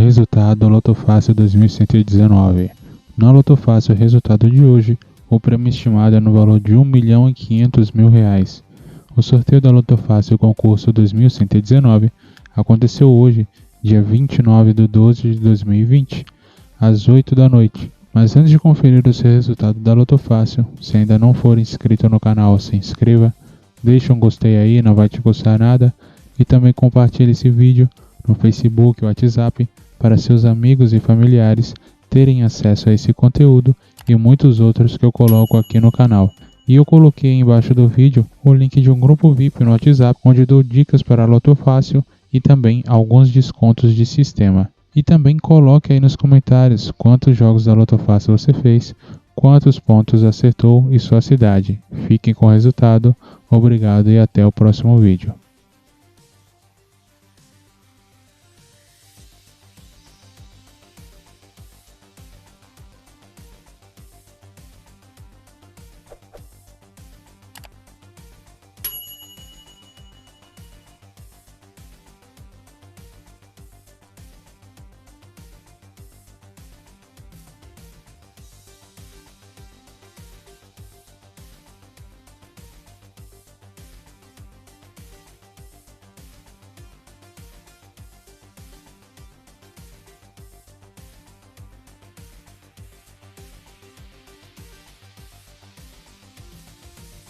Resultado Loto Fácil 2119. Na Loto Fácil, resultado de hoje, o prêmio estimado é no valor de R$1.500.000. O sorteio da Loto Fácil concurso 2119 aconteceu hoje, dia 29 de 12 de 2020, às 8 da noite. Mas antes de conferir o seu resultado da Loto Fácil, se ainda não for inscrito no canal, se inscreva, deixe um gostei aí, não vai te custar nada, e também compartilhe esse vídeo no Facebook e WhatsApp para seus amigos e familiares terem acesso a esse conteúdo e muitos outros que eu coloco aqui no canal. E eu coloquei embaixo do vídeo o link de um grupo VIP no WhatsApp, onde dou dicas para a Loto Fácil e também alguns descontos de sistema. E também coloque aí nos comentários quantos jogos da Loto Fácil você fez, quantos pontos acertou e sua cidade. Fiquem com o resultado, obrigado e até o próximo vídeo.